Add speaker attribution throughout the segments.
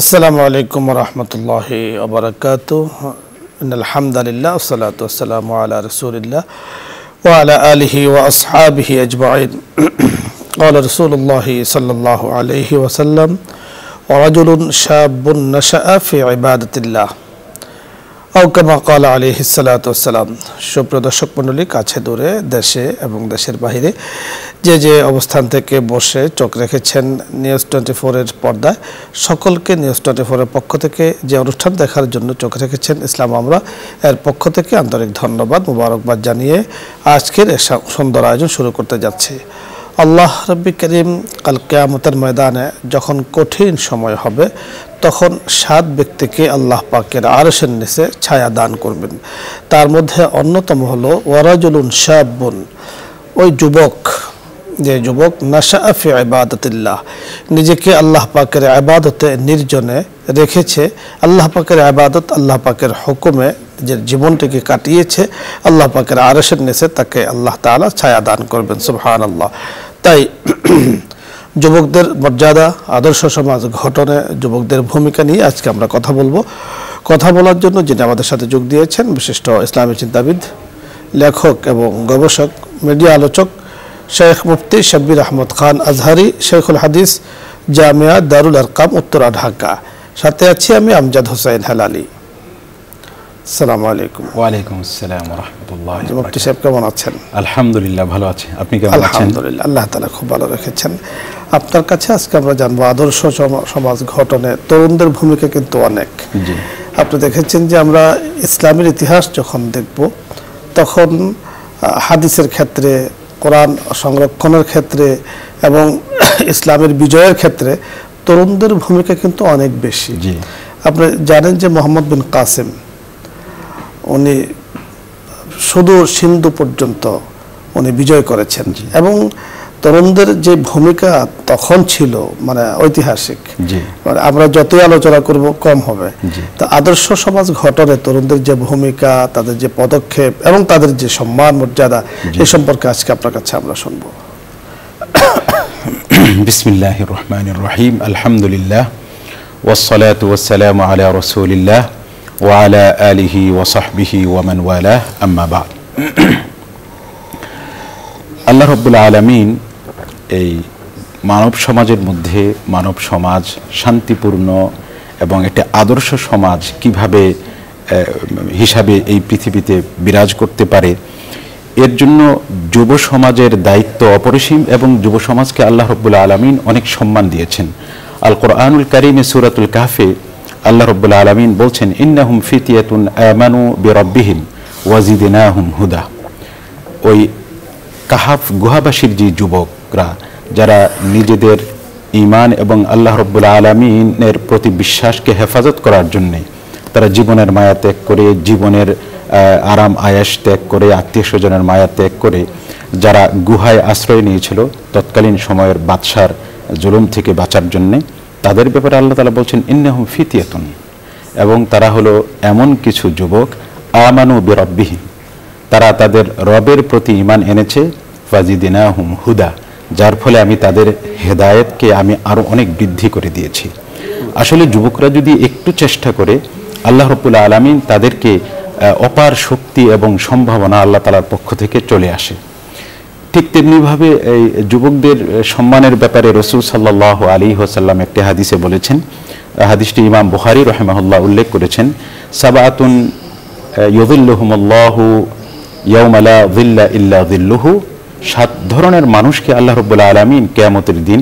Speaker 1: আসসালামু আলাইকুম ওয়া রাহমাতুল্লাহি ওয়া বারাকাতুহু ইন্নাল হামদালিল্লাহ ওয়াসসালাতু ওয়াসসালামু আলা রাসূলিল্লাহ ওয়া আলা আলিহি ওয়া আসহাবিহি আজমাইন ক্বালা রাসূলুল্লাহি সাল্লাল্লাহু আলাইহি ওয়াসাল্লাম ওয়া রাজুলুন শাবুন নাশাআ ফি ইবাদাতিল্লাহ আও কামা ক্বালা আলাইহিস সালাতু ওয়াসসালাম। সুপ্রিয় দর্শক মণ্ডলী, কাছে দূরে, দেশে এবং দেশের বাইরে যে অবস্থান থেকে বসে চোখ রেখেছেন নিউজ 24 এর পর্দায়, সকলকে নিউজ 24 এর পক্ষ থেকে যে অনুষ্ঠান দেখার জন্য চোখ রেখেছেন ইসলাম আমরা এর পক্ষ থেকে আন্তরিক ধন্যবাদ মুবারকবাদ জানিয়ে আজকের এই সুন্দর আয়োজন শুরু করতে যাচ্ছি। আল্লাহ রাব্বি করিম কাল কিয়ামতের ময়দানে যখন কঠিন সময় হবে তখন 7 ব্যক্তিকে আল্লাহ পাকের আরশের নিচে ছায়া দান করবেন। তার মধ্যে অন্যতম হলো ওয়ারাজুলুন শাবুন, ওই যুবক, যে যুবক নাশাআ ফি ইবাদাতিল্লাহ, নিজেকে আল্লাহ পাকের ইবাদতে নির্জনে রেখেছে, আল্লাহ পাকের ইবাদত, আল্লাহ পাকের হুকুমে যে জীবনটিকে কাটিয়েছে, আল্লাহ পাকের আরশের নিচে তাকে আল্লাহ তাআলা ছায়া দান করবেন। সুবহানাল্লাহ। তাই যুবকদের মর্যাদা, আদর্শ সমাজ গঠনে যুবকদের ভূমিকা নিয়ে আজকে আমরা কথা বলবো। কথা বলার জন্য যিনি আমাদের সাথে যোগ দিয়েছেন বিশিষ্ট ইসলামী চিন্তাবিদ, লেখক এবং গবেষক, মিডিয়া আলোচক শেখ মুফতি শাব্বির আহমদ খান আজহারি, শেখুল হাদিস, জামিয়া দারুল আরকাম, উত্তরা, ঢাকা। সাথে আছি আমি আমজাদ হোসেন হেলালি। আসসালামু আলাইকুম।
Speaker 2: ওয়ালাইকুম আসসালাম ওয়া রাহমাতুল্লাহি ওয়া বারাকাতুহু।
Speaker 1: মুফতি সাহেব কেমন আছেন?
Speaker 2: আলহামদুলিল্লাহ, ভালো আছি। আপনি কেমন আছেন?
Speaker 1: আলহামদুলিল্লাহ, আল্লাহ তাআলা খুব ভালো রেখেছেন। আপনার কাছে আজকে আমরা জানবো আদর্শ সমাজ গঠনে তরুণদের ভূমিকা কিন্তু অনেক।
Speaker 2: জি।
Speaker 1: আপনি দেখেছেন যে আমরা ইসলামের ইতিহাস যখন দেখব তখন হাদিসের ক্ষেত্রে, কোরআন সংরক্ষণের ক্ষেত্রে এবং ইসলামের বিজয়ের ক্ষেত্রে তরুণদের ভূমিকা কিন্তু অনেক বেশি।
Speaker 2: জি।
Speaker 1: আপনি জানেন যে মোহাম্মদ বিন কাসিম, উনি সুদূর সিন্ধু পর্যন্ত উনি বিজয় করেছেন এবং তরুণদের যে ভূমিকা তখন ছিল মানে ঐতিহাসিক। মানে আমরা যতই আলোচনা করব কম হবে। তো আদর্শ সমাজ গঠনে তরুণদের যে ভূমিকা, তাদের যে পদক্ষেপ এবং তাদের যে সম্মান মর্যাদা, এই সম্পর্কে আজকে আপনার কাছে আমরা শুনবো।
Speaker 2: বিসমিল্লাহির রহমানির রহিম। আলহামদুলিল্লাহ ওয়াসসালাতু ওয়াসসালামু আলা রাসূলিল্লাহ ওয়া আলা আলিহি ওয়া সাহবিহি ওয়া মান ওয়ালাহ, আম্মা বা'দ। আল্লাহ রাব্বুল আলামিন এই মানব সমাজের মধ্যে মানব সমাজ শান্তিপূর্ণ এবং একটা আদর্শ সমাজ কিভাবে হিসাবে এই পৃথিবীতে বিরাজ করতে পারে, এর জন্য যুব সমাজের দায়িত্ব অপরিসীম এবং যুব সমাজকে আল্লাহ রাব্বুল আলামিন অনেক সম্মান দিয়েছেন। আল কোরআনুল কারীমে সূরাতুল কাহফে আল্লাহ রাব্বুল আলামিন বলছেন, ইন্নাহুম ফিতিয়াতুন আমানু বিরাব্বিহিম ওয়া জিদনাহুম হুদা। ওই কাহাফ গুহাবাসীর যে যুবকরা, যারা নিজেদের ঈমান এবং আল্লাহ রাব্বুল আলামিনের প্রতি বিশ্বাসকে হেফাজত করার জন্যে তারা জীবনের মায়া ত্যাগ করে, জীবনের আরাম আয়েশ ত্যাগ করে, আত্মীয় স্বজনের মায়া ত্যাগ করে যারা গুহায় আশ্রয় নিয়েছিল তৎকালীন সময়ের বাদশার জুলুম থেকে বাঁচার জন্যে, তাদের ব্যাপারে আল্লাহ তাআলা বলছেন ইন্নাহুম ফিতিয়াতুন, এবং তারা হলো এমন কিছু যুবক আমানু বিরাব্বিহিম, তারা তাদের রবের প্রতি ঈমান এনেছে, ফাজিদিনাহুম হুদা, যার ফলে আমি তাদের হেদায়েতকে আমি আরো অনেক বৃদ্ধি করে দিয়েছি। আসলে যুবকরা যদি একটু চেষ্টা করে, আল্লাহ রাব্বুল আলামিন তাদেরকে অপার শক্তি এবং সম্ভাবনা আল্লাহ তাআলার পক্ষ থেকে চলে আসে। ঠিক তেমনিভাবে এই যুবকদের সম্মানের ব্যাপারে রাসূল সাল্লাল্লাহু আলাইহি ওয়াসাল্লাম একটি হাদিসে বলেছেন, হাদিসটি ইমাম বুখারী রাহিমাহুল্লাহ উল্লেখ করেছেন, সাবাতুন ইউযিল্লুহুমুল্লাহু ইয়াওমা লা যিল্লা ইল্লা যিল্লুহু, 7 ধরনের মানুষকে আল্লাহ রাব্বুল আলামিন কিয়ামতের দিন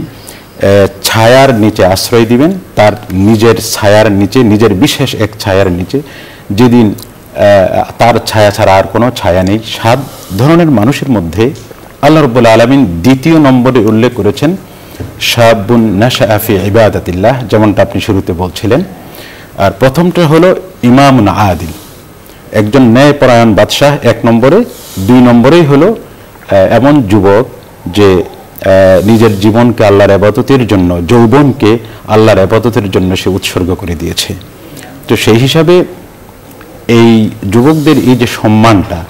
Speaker 2: ছায়ার নিচে আশ্রয় দিবেন, তার নিজের ছায়ার নিচে, নিজের বিশেষ এক ছায়ার নিচে, যেদিন তার ছায়া ছাড়া আর কোনো ছায়া নেই। 7 ধরনের মানুষের মধ্যে আল্লাহ রাব্বুল আলামিন দ্বিতীয় নম্বরে উল্লেখ করেছেন শাবুন নাশাআ ফি ইবাদাতিল্লাহ, যেমনটা আপনি শুরুতে বলছিলেন। আর প্রথমটা হলো ইমামুন আদিল, একজন ন্যায়পরায়ণ বাদশাহ 1 নম্বরে। 2 নম্বরেই হলো এমন যুবক যে নিজের জীবনকে আল্লাহর ইবাদতের জন্য, যৌবনকে আল্লাহর ইবাদতের জন্য সে উৎসর্গ করে দিয়েছে। তো সেই হিসাবে এই যুবকদের এই যে সম্মানটা,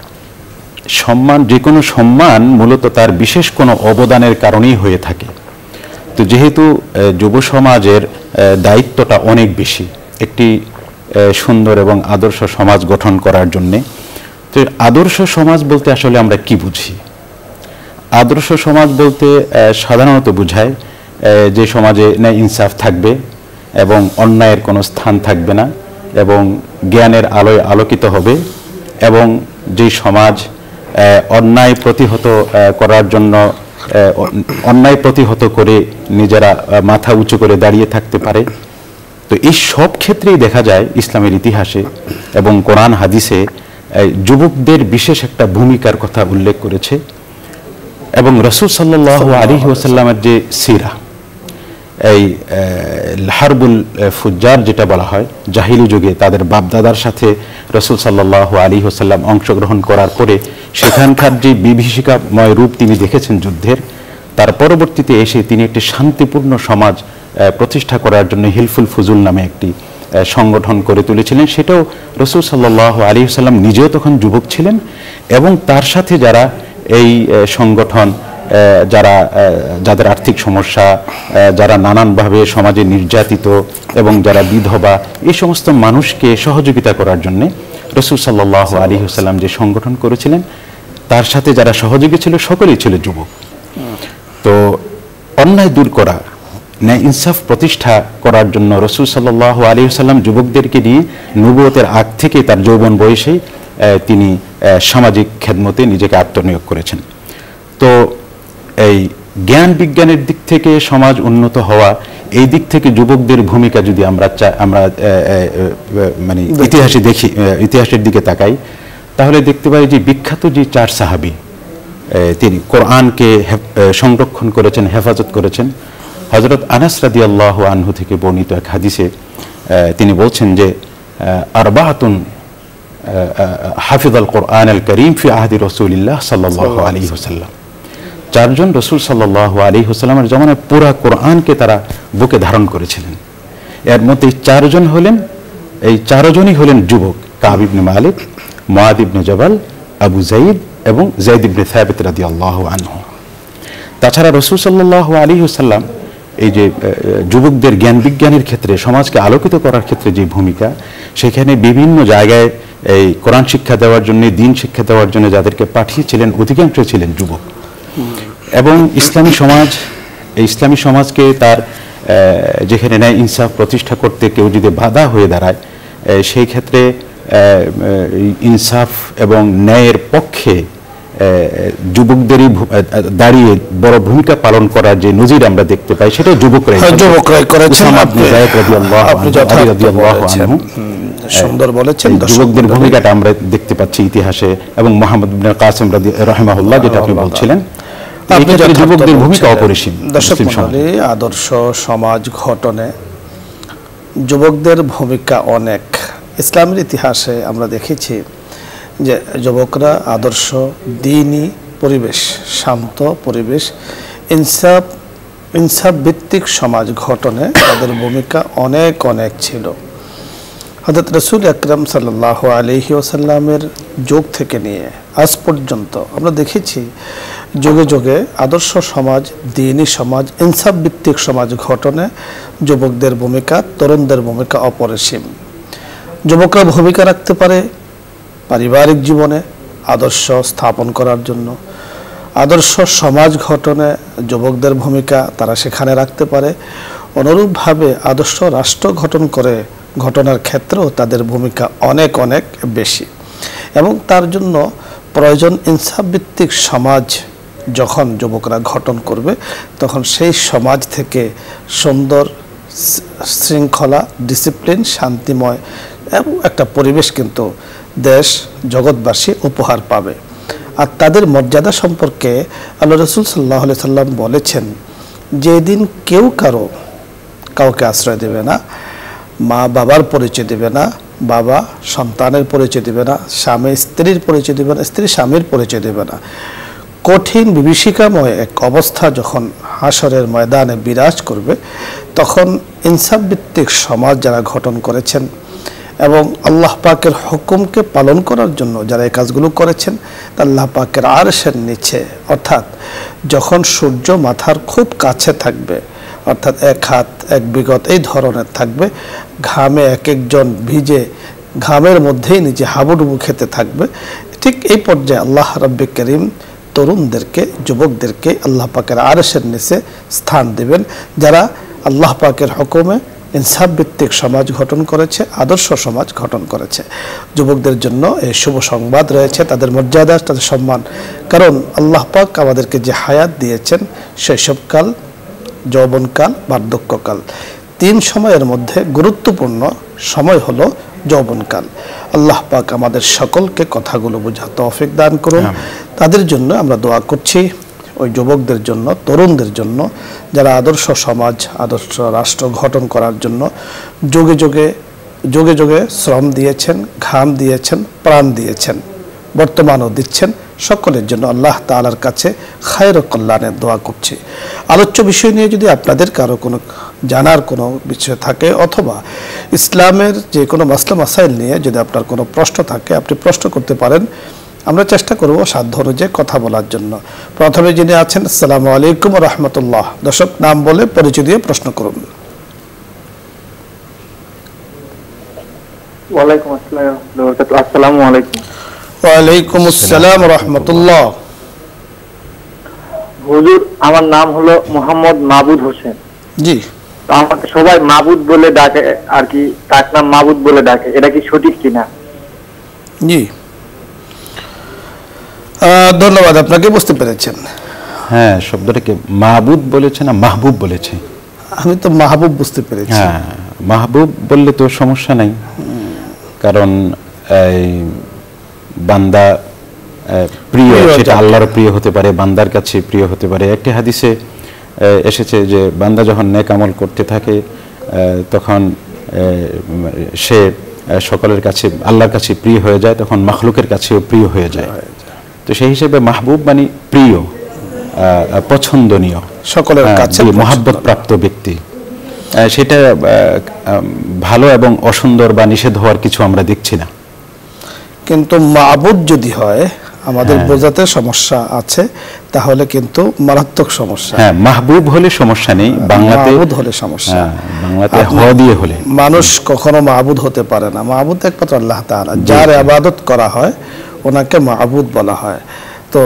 Speaker 2: যে কোনো সম্মান মূলত তার বিশেষ কোনো অবদানের কারণেই হয়ে থাকে। তো কিন্তু যেহেতু যুব সমাজের দায়িত্বটা অনেক বেশি একটি সুন্দর এবং আদর্শ সমাজ গঠন করার জন্যে, তো আদর্শ সমাজ বলতে আসলে আমরা কি বুঝি? আদর্শ সমাজ বলতে সাধারণত বোঝায় যে সমাজে ন্যায় ইনসাফ থাকবে এবং অন্যায়ের কোনো স্থান থাকবে না এবং জ্ঞানের আলোয় আলোকিত হবে, এবং যে সমাজ অন্যায় প্রতিহত করার জন্য অন্যায় প্রতিহত করে নিজেরা মাথা উঁচু করে দাঁড়িয়ে থাকতে পারে। তো এই সব ক্ষেত্রেই দেখা যায় ইসলামের ইতিহাসে এবং কোরআন হাদিসে যুবকদের বিশেষ একটা ভূমিকার কথা উল্লেখ করেছে। এবং রাসূল সাল্লাল্লাহু আলাইহি ওয়াসাল্লামের যে সিরা, এই হারবুল ফুজ্জার যেটা বলা হয়, জাহিলি যুগে তাদের বাপদাদার সাথে রাসূল সাল্লাল্লাহু আলাইহি ওয়াসাল্লাম অংশগ্রহণ করার পরে সেখানকার যে বিভীষিকাময় রূপ তিনি দেখেছেন যুদ্ধের, তার পরবর্তীতে এসে তিনি একটি শান্তিপূর্ণ সমাজ প্রতিষ্ঠা করার জন্য হিলফুল ফুজুল নামে একটি সংগঠন করে তুলেছিলেন। সেটাও রাসূল সাল্লাল্লাহু আলাইহি ওয়াসাল্লাম নিজেও তখন যুবক ছিলেন, এবং তার সাথে যারা এই সংগঠন, যাদের আর্থিক সমস্যা, যারা নানানভাবে সমাজে নির্যাতিত এবং যারা বিধবা, এই সমস্ত মানুষকে সহযোগিতা করার জন্য রাসূল সাল্লাল্লাহু আলাইহি ওয়াসাল্লাম যে সংগঠন করেছিলেন, তার সাথে যারা সহযোগী ছিল সকলেই ছিল যুবক। তো অন্যায় দূর করা, ন্যায় ইনসাফ প্রতিষ্ঠা করার জন্য রাসূল সাল্লাল্লাহু আলাইহি ওয়াসাল্লাম যুবকদেরকে নিয়ে নবুয়তের আগ থেকে তার যৌবন বয়সেই তিনি সামাজিক খেদমতে নিজেকে আত্মনিয়োগ করেছেন। তো এই জ্ঞান বিজ্ঞানের দিক থেকে সমাজ উন্নত হওয়া, এই দিক থেকে যুবকদের ভূমিকা যদি আমরা মানে ইতিহাসে দেখি, ইতিহাসের দিকে তাকাই, তাহলে দেখতে পাই যে বিখ্যাত যে 4 সাহাবী তিনি কোরআনকে সংরক্ষণ করেছেন, হেফাজত করেছেন। হযরত আনাস রাদিয়াল্লাহু আনহু থেকে বর্ণিত এক হাদিসে তিনি বলছেন যে আরবাআতুন হাফিজাল কোরআন আল করিম ফি আহদি রাসূলিল্লাহ সাল্লাল্লাহু আলাইহি ওয়াসাল্লাম। 4 জন রাসূল সাল্লাল্লাহু আলাইহি ওয়াসাল্লামের জামানায় পুরা কোরআনকে তারা বুকে ধারণ করেছিলেন। এর মধ্যে 4 জন হলেন, এই 4 জনই হলেন যুবক: কাব ইবনে মালিক, মুআদ ইবনে জবাল, আবু যায়েদ এবং যায়েদ ইবনে সাবিত রাদিয়াল্লাহু আনহু। তাছাড়া রাসূল সাল্লাল্লাহু আলাইহি ওয়াসাল্লাম এই যে যুবকদের জ্ঞান বিজ্ঞানের ক্ষেত্রে, সমাজকে আলোকিত করার ক্ষেত্রে যে ভূমিকা, সেখানে বিভিন্ন জায়গায় এই কোরআন শিক্ষা দেওয়ার জন্য, দিন শিক্ষা দেওয়ার জন্য যাদেরকে পাঠিয়েছিলেন অধিকাংশ ছিলেন যুবক। এবং ইসলামী সমাজ, এই ইসলামী সমাজকে তার যেখানে ন্যায় ইনসাফ প্রতিষ্ঠা করতে কেউ যদি বাধা হয়ে দাঁড়ায়, সেই ক্ষেত্রে ইনসাফ এবং ন্যায়ের পক্ষে যুবকদেরই দাঁড়িয়ে বড় ভূমিকা পালন করার যে নজির আমরা দেখতে পাই, সেটা যুবকরাই করেছেন।
Speaker 1: সুন্দর বলেছেন।
Speaker 2: যুবকদের ভূমিকাটা আমরা দেখতে পাচ্ছি ইতিহাসে, এবং মুহাম্মদ ইবনে কাসিম রাহিমাহুল্লাহ যেটা আপনি বলছিলেন, যুবকদের ভূমিকা অপরিসীম।
Speaker 1: দর্শক মণ্ডলী, আদর্শ সমাজ গঠনে যুবকদের ভূমিকা অনেক। ইসলামের ইতিহাসে আমরা দেখেছি যে যুবকরা আদর্শ, দ্বীনি পরিবেশ, শান্ত পরিবেশ, ইনসাফ ভিত্তিক সমাজ গঠনে তাদের ভূমিকা অনেক অনেক ছিল। হযরত রাসূল আকরাম সাল্লাল্লাহু আলাইহি ওয়াসাল্লামের যুগ থেকে নিয়ে আজ পর্যন্ত আমরা দেখেছি যুগে যুগে আদর্শ সমাজ, দ্বীনি সমাজ, ইনসাফ ভিত্তিক সমাজ গঠনে যুবকদের ভূমিকা, তরুণদের ভূমিকা অপরিসীম। যুবকরা ভূমিকা রাখতে পারে পারিবারিক জীবনে আদর্শ স্থাপন করার জন্য, আদর্শ সমাজ গঠনে যুবকদের ভূমিকা তারা সেখানে রাখতে পারে। অনুরূপভাবে আদর্শ রাষ্ট্র গঠন করে ঘটনার ক্ষেত্রেও তাদের ভূমিকা অনেক অনেক বেশি, এবং তার জন্য প্রয়োজন ইনসাফ ভিত্তিক সমাজ যখন যুবকরা গঠন করবে, তখন সেই সমাজ থেকে সুন্দর শৃঙ্খলা, ডিসিপ্লিন, শান্তিময় এবং একটা পরিবেশ কিন্তু দেশ জগৎবাসী উপহার পাবে। আর তাদের মর্যাদা সম্পর্কে আল্লাহ রাসূল সাল্লাল্লাহু আলাইহি সাল্লাম বলেছেন, যেদিন কেউ কাউকে আশ্রয় দেবে না, মা বাবার পরিচয় দেবে না, বাবা সন্তানের পরিচয় দেবে না, স্বামী স্ত্রীর পরিচয় দেবে না, স্ত্রী স্বামীর পরিচয় দেবে না, কঠিন বিভীষিকাময় এক অবস্থা যখন হাসরের ময়দানে বিরাজ করবে, তখন ইনসাফ ভিত্তিক সমাজ যারা গঠন করেছেন এবং আল্লাহ পাকের হুকুমকে পালন করার জন্য যারা এই কাজগুলো করেছেন, আল্লাহ পাকের আরশের নিচে, অর্থাৎ যখন সূর্য মাথার খুব কাছে থাকবে, অর্থাৎ এক হাত এক বিগত এই ধরনের থাকবে, ঘামে এক একজন ভিজে ঘামের মধ্যেই নিজে হাবুডুবু খেতে থাকবে। ঠিক এই পর্যায়ে আল্লাহ রাব্বে করিম তরুণদেরকে, যুবকদেরকে আল্লাহ পাকের আরশের নিচে স্থান দেবেন, যারা আল্লাহ পাকের হুকুমে ইনসাফ ভিত্তিক সমাজ গঠন করেছে, আদর্শ সমাজ গঠন করেছে। যুবকদের জন্য এই শুভ সংবাদ রয়েছে, তাদের মর্যাদা, তাদের সম্মান। কারণ আল্লাহ পাক আমাদেরকে যে হায়াত দিয়েছেন, শৈশবকাল, যৌবনকাল, বার্ধক্যকাল, 3 সময়ের মধ্যে গুরুত্বপূর্ণ সময় হলো যৌবনকাল। আল্লাহ পাক আমাদের সকলকে কথাগুলো বোঝার তৌফিক দান করুন। তাদের জন্য আমরা দোয়া করছি, ওই যুবকদের জন্য, তরুণদের জন্য, যারা আদর্শ সমাজ, আদর্শ রাষ্ট্র গঠন করার জন্য যুগে যুগে শ্রম দিয়েছেন, ঘাম দিয়েছেন, প্রাণ দিয়েছেন, বর্তমানও দিচ্ছেন। সকলের জন্য আল্লাহ তাআলার কাছে খায়ের ও কল্যাণের দোয়া করছি। আলোচ্য বিষয় নিয়ে যদি আপনাদের কারো কোনো জানার কোনো বিষয় থাকে, অথবা ইসলামের যে কোনো মাসলা মাসাইল নিয়ে যদি আপনার কোনো প্রশ্ন থাকে, আপনি প্রশ্ন করতে পারেন। আমরা চেষ্টা করব সাধ্য অনুযায়ী কথা বলার জন্য। প্রথমে যিনি আছেন, আসসালামু আলাইকুম ওয়া রাহমাতুল্লাহ। দর্শক নাম বলে পরিচয় দিয়ে প্রশ্ন করুন।
Speaker 3: ওয়ালাইকুম আসসালাম ওয়া বারাকাতুহু। আসসালামু আলাইকুম।
Speaker 1: ওয়ালাইকুম আসসালাম ওয়া রাহমাতুল্লাহ।
Speaker 3: হুজুর, আমার নাম হলো মোহাম্মদ মাবুদ হোসেন।
Speaker 1: জি।
Speaker 3: আমাকে সবাই মাবুদ বলে ডাকে আর কি, তার নাম মাবুদ বলে ডাকে, এটা কি সঠিক কিনা?
Speaker 1: জি, ধন্যবাদ, আপনাকে বুঝতে পেরেছেন।
Speaker 2: হ্যাঁ, শব্দটাকে মাহবুব বলেছে না মাহবুব বলেছে?
Speaker 1: আমি তো মাহবুব বুঝতে পেরেছি।
Speaker 2: হ্যাঁ, মাহবুব বললে তো সমস্যা নাই, কারণ এই বান্দা প্রিয়, সেটা আল্লাহর প্রিয় হতে পারে, বান্দার কাছে প্রিয় হতে পারে। একটি হাদিসে এসেছে যে বান্দা যখন নেক আমল করতে থাকে তখন সে সকলের কাছে, আল্লাহর কাছে প্রিয় হয়ে যায়, তখন মাখলুকের কাছেও প্রিয় হয়ে যায়। তো সেই হিসেবে মাহবুব মানে প্রিয়, পছন্দনীয়, সকলের কাছে মহাব্বত প্রাপ্ত ব্যক্তি। সেটা ভালো এবং অসুন্দর বা নিষেধ হওয়ার কিছু আমরা দেখছি না।
Speaker 1: কিন্তু মাবুদ যদি হয়, আমাদের বোঝাতে সমস্যা আছে, তাহলে কিন্তু মারাত্মক সমস্যা।
Speaker 2: হ্যাঁ, মাহবুব হলে সমস্যা নেই, বাংলাতে
Speaker 1: মাবুদ হলে সমস্যা।
Speaker 2: বাংলাতে হ দিয়ে হলে।
Speaker 1: মানুষ কখনো মাবুদ হতে পারে না। মাবুদ একমাত্র আল্লাহ তাআলা, যার ইবাদত করা হয় ওনাকে মাবুদ বলা হয়। তো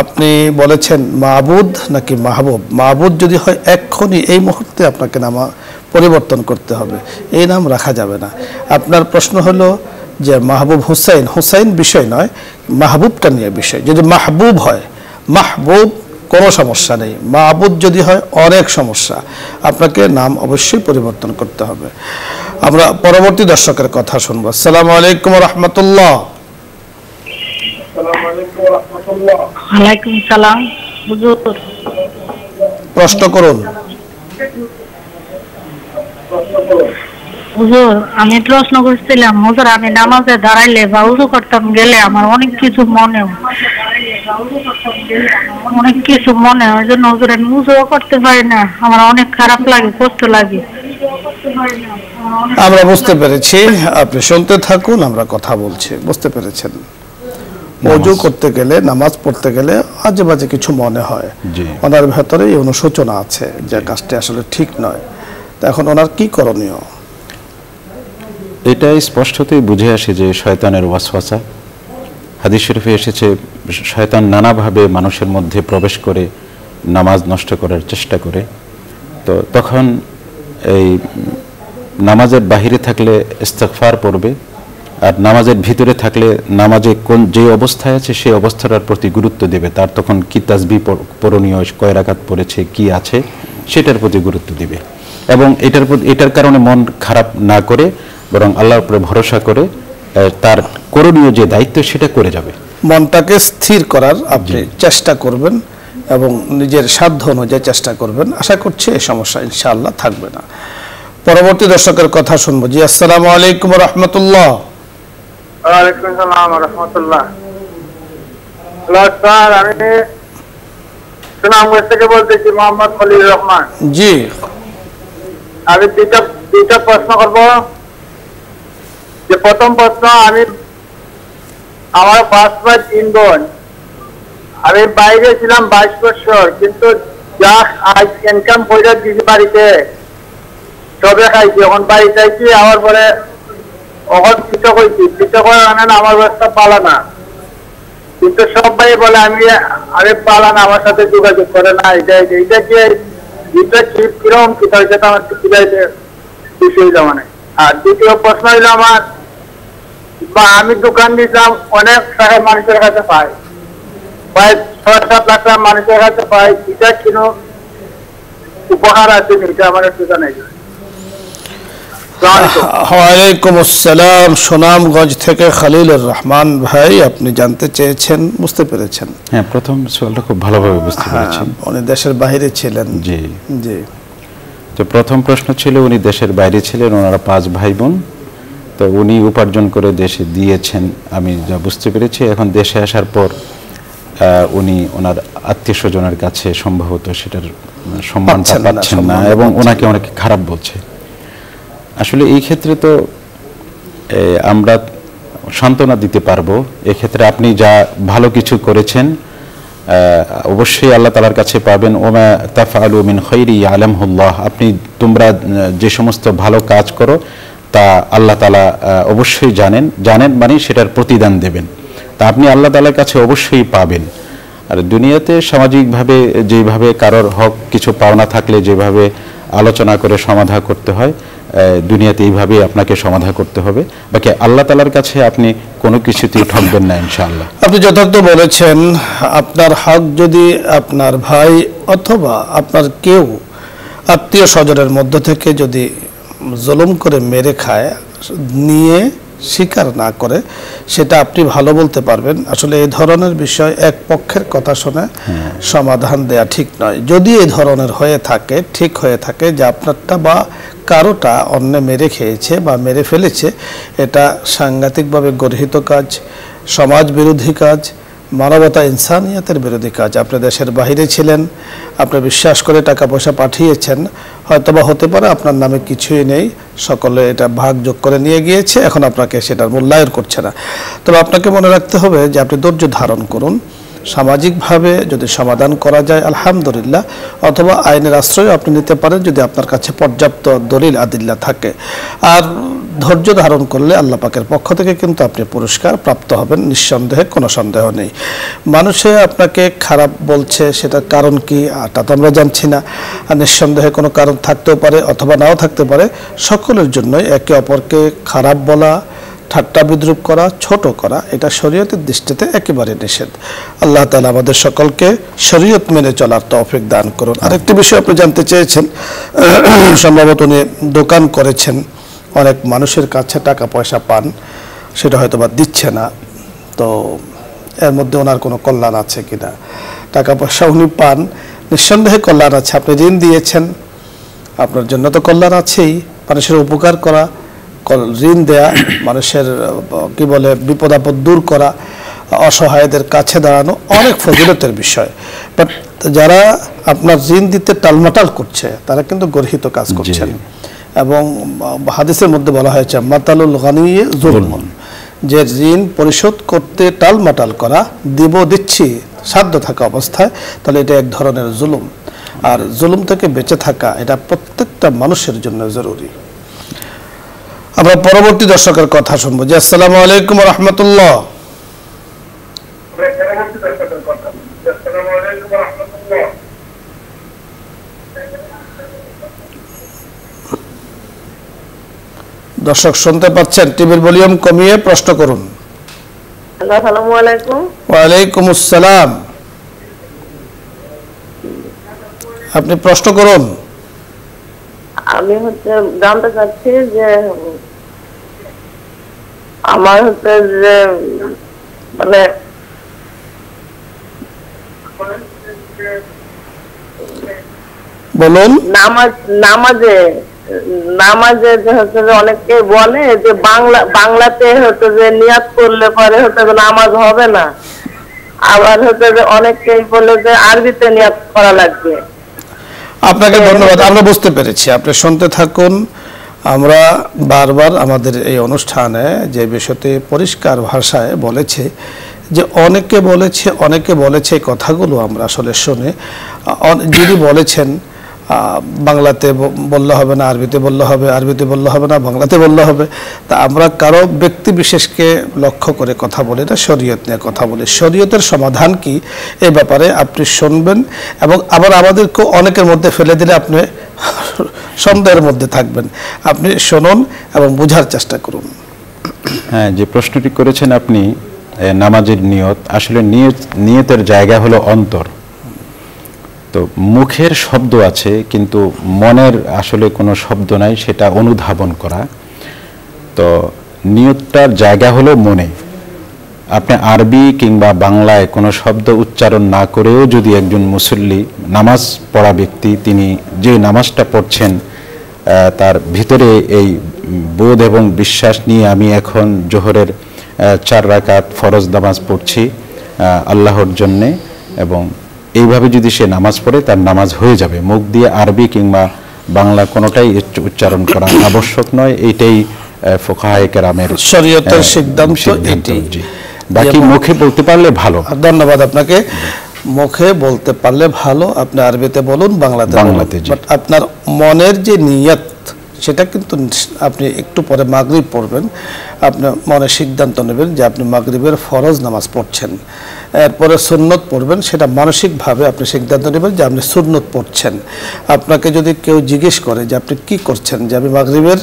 Speaker 1: আপনি বলেছেন মাবুদ নাকি মাহবুব? মাবুদ যদি হয় এক্ষুনি এই মুহূর্তে আপনাকে নাম পরিবর্তন করতে হবে, এই নাম রাখা যাবে না। আপনার প্রশ্ন হলো যে মাহবুব হুসাইন, হুসাইন বিষয় নয়, মাহবুবটা নিয়ে বিষয়। যদি মাহবুব হয়, মাহবুব কোনো সমস্যা নেই, মাহবুব যদি হয় অনেক সমস্যা, আপনাকে নাম অবশ্যই পরিবর্তন করতে হবে। আমরা পরবর্তী দর্শকের কথা শুনবো। আসসালামু আলাইকুম ওয়া রাহমাতুল্লাহ।
Speaker 4: ওয়ালাইকুম সালাম। হুজুর,
Speaker 1: প্রশ্ন করুন।
Speaker 4: হুজুর, আমি প্রশ্ন করছিলাম, হুজুর আমি নামাজে দাঁড়াইলে বা উযু করতাম গেলে আমার অনেক কিছু মনে হয়, ওই জন্য হুজুর আমি উযুও করতে পারি না, আমার অনেক খারাপ লাগে, কষ্ট লাগে।
Speaker 1: আমরা বুঝতে পেরেছি, আপনি শুনতে থাকুন, আমরা কথা বলছি। বুঝতে পেরেছেন? ওযু করতে গেলে, নামাজ পড়তে গেলে আজে বাজে কিছু মনে হয়, ওনার ভেতরে এই অনুশোচনা আছে যে কাজটা আসলে ঠিক নয়। তো এখন ওনার কি করণীয়?
Speaker 2: এটা স্পষ্টতই বুঝে আসে যে শয়তানের ওয়াসওয়াসা। হাদিস শরীফে এসেছে শয়তান নানাভাবে মানুষের মধ্যে প্রবেশ করে নামাজ নষ্ট করার চেষ্টা করে। তো তখন এই নামাজের বাহিরে থাকলে ইস্তিগফার পড়বে, আর নামাজের ভিতরে থাকলে নামাজে কোন যে অবস্থায় আছে সেই অবস্থাটার প্রতি গুরুত্ব দেবে। তার তখন কি তাসবিহ পড়নীয়, কয় রাকাত পড়েছে, কি আছে সেটার প্রতি গুরুত্ব দিবে, এবং এটার কারণে মন খারাপ না করে বরং আল্লাহর উপরে ভরসা করে তার করণীয় যে দায়িত্ব সেটা করে যাবে।
Speaker 1: মনটাকে স্থির করার আপনি চেষ্টা করবেন এবং নিজের সাধ্য অনুযায়ী চেষ্টা করবেন। আশা করছি এই সমস্যা ইনশাআল্লাহ থাকবে না। পরবর্তী দর্শকের কথা শুনবো। জি, আসসালামু আলাইকুম ওয়া রাহমাতুল্লাহ।
Speaker 3: ওয়ালাইকুম আসসালাম ওয়া রাহমাতুল্লাহ। হ্যালো স্যার, আমি সুনামগঞ্জ থেকে বলতেছি, মোহাম্মদ খলিলুর রহমান।
Speaker 1: জি,
Speaker 3: আমি দুইটা প্রশ্ন করব। যে প্রথম প্রশ্ন, আমার 5 ভাই 3 বোন। আমি বাইরে ছিলাম 22 বছর, কিন্তু যা আজ ইনকাম করে দিয়েছি বাড়িতে সবে খাইছি, এখন বাড়িতে আইছি আমার পরে এখন পিঠা করছি, পিঠা করে আনেন আমার ব্যবস্থা পালা না, কিন্তু সবাই বলে আমি পালা না, আমার সাথে যোগাযোগ করে না, এটা যে এটা কিরকম পিঠা হয়েছে আমার পিঠাইতে খুশি হইল মানে। আর দ্বিতীয় প্রশ্ন হইলো আমার, বা আমি দোকান দিতাম অনেক টাকা মানুষের কাছে পাই, প্রায় 6-7 লাখ টাকা মানুষের কাছে পাই, এটা কিনো উপহার আছে এটা আমার একটু জানাই।
Speaker 1: ওয়ালাইকুম আসসালাম। সুনামগঞ্জ থেকে খলিলুর রহমান ভাই, আপনি জানতে চেয়েছেন, বুঝতে পেরেছেন?
Speaker 2: হ্যাঁ, প্রথম সওয়ালটা খুব ভালোভাবে বুঝতে পেরেছি।
Speaker 1: উনি দেশের বাইরে ছিলেন।
Speaker 2: জি
Speaker 1: জি।
Speaker 2: তো প্রথম প্রশ্ন ছিল উনি দেশের বাইরে ছিলেন, ওনারা 5 ভাই বোন, তো উনি উপার্জন করে দেশে দিয়েছেন আমি যা বুঝতে পেরেছি। এখন দেশে আসার পর উনি ওনার আত্মীয় স্বজনের কাছে সম্ভবত সেটার সম্মানটা পাচ্ছেন না এবং ওনাকে অনেকে খারাপ বলছে। আসলে এই ক্ষেত্রে তো আমরা সান্ত্বনা দিতে পারবো, এক্ষেত্রে আপনি যা ভালো কিছু করেছেন অবশ্যই আল্লাহ তাআলার কাছে পাবেন। ওমা তাফআলু মিন খাইরি ইয়ালামহুল্লাহ, তোমরা যে সমস্ত ভালো কাজ করো তা আল্লাহ তাআলা অবশ্যই জানেন মানে সেটার প্রতিদান দেবেন, তা আপনি আল্লাহ তাআলার কাছে অবশ্যই পাবেন। আর দুনিয়াতে সামাজিকভাবে যেভাবে কারোর হক কিছু পাওনা থাকলে যেভাবে আলোচনা করে সমাধান করতে হয়, দুনিয়াতে এইভাবে আপনাকে সমাধান করতে হবে, বাকি আল্লাহ তাআলার কাছে আপনি কোনো কিছুতেই ঠকবেন না ইনশাআল্লাহ।
Speaker 1: আপনি যথার্থ বলেছেন। আপনার হক যদি আপনার ভাই অথবা আপনার কেউ আত্মীয় স্বজনের মধ্য থেকে যদি জুলুম করে মেরে খায়, নিয়ে স্বীকার না করে, সেটা আপনি ভালো বলতে পারবেন। আসলে এই ধরনের বিষয় এক পক্ষের কথা শুনে সমাধান দেয়া ঠিক নয়। যদি এই ধরনের হয়ে থাকে, ঠিক হয়ে থাকে যে আপনারটা বা কারোটা অন্য মেরে খেয়েছে বা মেরে ফেলেছে, এটা সাংঘাতিকভাবে গর্হিত কাজ, সমাজ বিরোধী কাজ, মানবতা ইনসানিয়াতের বিরোধী কাজ। আপনি দেশের বাইরে ছিলেন, আপনি বিশ্বাস করে টাকা পয়সা পাঠিয়েছেন, হয়তোবা হতে পারে আপনার নামে কিছুই নেই, সকলে এটা ভাগ যোগ করে নিয়ে গিয়েছে, এখন আপনাকে সেটার মূল্যায়ন করছে না। তবে আপনাকে মনে রাখতে হবে যে আপনি ধৈর্য ধারণ করুন, সামাজিকভাবে যদি সমাধান করা যায় আলহামদুলিল্লাহ, অথবা আইনের আশ্রয় আপনি নিতে পারেন যদি আপনার কাছে পর্যাপ্ত দলিল আদিল্লা থাকে। আর ধৈর্য ধারণ করলে আল্লাহ পাকের পক্ষ থেকে কিন্তু আপনি পুরস্কার প্রাপ্ত হবেন, নিঃসন্দেহে কোনো সন্দেহ নেই। মানুষে আপনাকে খারাপ বলছে, সেটার কারণ কি তা তো আমরা জানছি না, আর নিঃসন্দেহে কোনো কারণ থাকতেও পারে অথবা নাও থাকতে পারে। সকলের জন্যই একে অপরকে খারাপ বলা, ঠাট্টা বিদ্রুপ করা, ছোট করা, এটা শরীয়তের দৃষ্টিতে একেবারে নিষেধ। আল্লাহ তাআলা আমাদের সকলকে শরীয়ত মেনে চলার তৌফিক দান করুন। আরেকটি বিষয় আপনি জানতে চেয়েছেন, সম্ভবত উনি দোকান করেছেন, অনেক মানুষের কাছে টাকা পয়সা পান, সেটা হয়তো বা দিচ্ছে না, তো এর মধ্যে ওনার কোনো কল্যাণ আছে কিনা? টাকা পয়সা উনি পান, নিঃসন্দেহে কল্যাণ আছে। আপনি ঋণ দিয়েছেন, আপনার জন্য তো কল্যাণ আছেই, মানুষের উপকার করা, ঋণ দেয়া, মানুষের কি বলে বিপদ আপদ দূর করা, অসহায়দের কাছে দাঁড়ানো অনেক ফজিলতের বিষয়। বাট যারা আপনার ঋণ দিতে টালমাটাল করছে তারা কিন্তু গর্হিত কাজ করছেন, এবং হাদিসের মধ্যে বলা হয়েছে মাতালুল গানি যুলমুন, যে ঋণ পরিশোধ করতে টালমাটাল করা, দিচ্ছি সাধ্য থাকা অবস্থায়, তাহলে এটা এক ধরনের জুলুম। আর জুলুম থেকে বেঁচে থাকা এটা প্রত্যেকটা মানুষের জন্য জরুরি। আমরা পরবর্তী দর্শকের কথা শুনবো। জি, আসসালামু আলাইকুম ওয়া রাহমাতুল্লাহ। দর্শক শুনতে পাচ্ছেন? টিভির ভলিউম কমিয়ে প্রশ্ন করুন।
Speaker 5: আসসালামু আলাইকুম।
Speaker 1: ওয়া আলাইকুম আসসালাম। আপনি প্রশ্ন করুন।
Speaker 5: আমি জানতে চাচ্ছি যে আমার যে মানে
Speaker 1: বলুন।
Speaker 5: নামাজে যে হচ্ছে যে অনেকে বলে যে বাংলাতে হচ্ছে যে নিয়াত করলে পরে হচ্ছে যে নামাজ হবে না, আবার হচ্ছে যে অনেকেই বলে যে আরবিতে নিয়াত করা লাগবে।
Speaker 1: আপনাকে ধন্যবাদ, আমরা বুঝতে পেরেছি, আপনি শুনতে থাকুন। আমরা বারবার আমাদের এই অনুষ্ঠানে যে বিষয়টি পরিষ্কার ভাষায় বলেছি যে অনেকে বলেছে এই কথাগুলো আমরা আসলে শুনে, যিনি বলেছেন বাংলাতে বললে হবে না, আরবিতে বললে হবে, আরবিতে বললে হবে না, বাংলাতে বললে হবে। তা আমরা কারো ব্যক্তি বিশেষকে লক্ষ্য করে কথা বলি না, শরীয়ত নিয়ে কথা বলি। শরীয়তের সমাধান কি এই ব্যাপারে আপনি শুনবেন, এবং আবার আমাদেরকে অনেকের মধ্যে ফেলে দিলে আপনি সন্দেহের মধ্যে থাকবেন। আপনি শুনুন এবং বোঝার চেষ্টা করুন।
Speaker 2: হ্যাঁ, যে প্রশ্নটি করেছেন আপনি নামাজের নিয়ত, আসলে নিয়তের জায়গা হলো অন্তর। তো মুখের শব্দ আছে কিন্তু মনের আসলে কোনো শব্দ নাই, সেটা অনুধাবন করা। তো নিয়তটার জায়গা হলো মনে। আপনি আরবি কিংবা বাংলায় কোনো শব্দ উচ্চারণ না করেও যদি একজন মুসল্লি, নামাজ পড়া ব্যক্তি, তিনি যে নামাজটা পড়ছেন তার ভিতরে এই বোধ এবং বিশ্বাস নিয়ে আমি এখন জোহরের 4 রাকাত ফরজ নামাজ পড়ছি আল্লাহর জন্যে, এবং এইভাবে যদি সে নামাজ পড়ে তার নামাজ হয়ে যাবে। মুখ দিয়ে আরবি কিংবা বাংলা কোনোটাই উচ্চারণ করা আবশ্যক নয়। এইটাই ফুকাহায়ে কেরামের
Speaker 1: শরীয়তের সিদ্ধান্ত এটি।
Speaker 2: বাকি মুখে বলতে পারলে ভালো।
Speaker 1: ধন্যবাদ আপনাকে। মুখে বলতে পারলে ভালো, আপনি আরবিতে বলুন, বাংলাতে, বাট আপনার মনের যে নিয়ত সেটা কিন্তু আপনি একটু পরে মাগরিব পড়বেন, আপনার মনে সিদ্ধান্ত নেবেন যে আপনি মাগরিবের ফরজ নামাজ পড়ছেন, এরপরে সুন্নত পড়বেন, সেটা মানসিকভাবে আপনি সিদ্ধান্ত নেবেন যে আপনি সুন্নত পড়ছেন। আপনাকে যদি কেউ জিজ্ঞেস করে যে আপনি কি করছেন, যে আমি মাগরিবের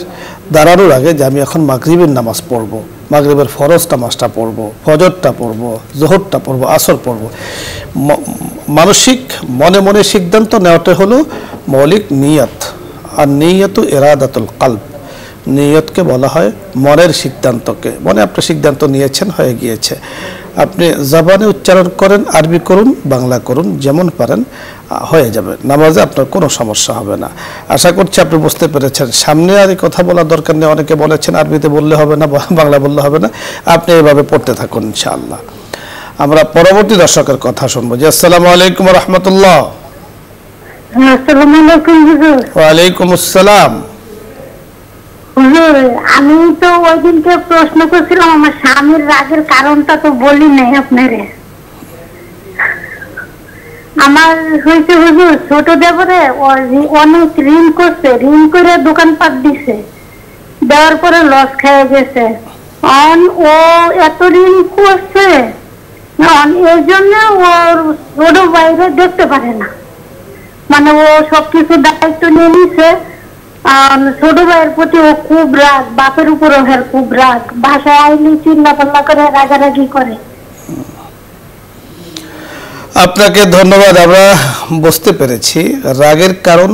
Speaker 1: দাঁড়ানোর আগে যে আমি এখন মাগরিবের নামাজ পড়ব, মাগরিবের ফরজ নামাজটা পড়ব, ফজরটা পড়ব, জোহরটা পড়ব, আসর পড়ব, মানসিক মনে মনে সিদ্ধান্ত নেওয়াটা হলো মৌলিক নিয়ত। আর নিয়ত ইরাদাতুল কলব, নিয়তকে বলা হয় মনের সিদ্ধান্তকে। মনে আপনি সিদ্ধান্ত নিয়েছেন, হয়ে গিয়েছে। আপনি জবানে উচ্চারণ করেন, আরবি করুন, বাংলা করুন, যেমন পারেন, হয়ে যাবে। নামাজে আপনার কোনো সমস্যা হবে না। আশা করছি আপনি বুঝতে পেরেছেন। সামনে আর কথা বলার দরকার নেই। অনেকে বলেছেন আরবিতে বললে হবে না, বাংলা বললে হবে না। আপনি এভাবে পড়তে থাকুন ইনশাআল্লাহ। আমরা পরবর্তী দর্শকের কথা শুনবো। জি, আসসালামু আলাইকুম ওয়া রাহমাতুল্লাহ।
Speaker 4: আসসালামু আলাইকুম হুজুর।
Speaker 1: ওয়া আলাইকুম আসসালাম।
Speaker 4: হুজুর, আমি তো ওই দিনকে প্রশ্ন করছিলাম, আমার স্বামীর রাগের কারণটা তো বলি নাই আপনারে। আমার হয়েছে হুজুর, ছোট দেবরে অনেক ঋণ করছে, ঋণ করে দোকানপাট দিছে, দেওয়ার পরে লস খেয়ে গেছে। ও এত ঋণ করছে, এই জন্য ওর ছোট বাইরে দেখতে পারে না, মানে ও সবকিছু দায়িত্ব নিয়ে নিছে। ছোট ভাইয়ের প্রতি ও খুব রাগ, বাপের উপরে ওর খুব রাগ, বাসায় আইলে চিল্লা পাল্লা করে, রাগারাগি করে।
Speaker 1: আপনাকে ধন্যবাদ। আমরা বুঝতে পেরেছি রাগের কারণ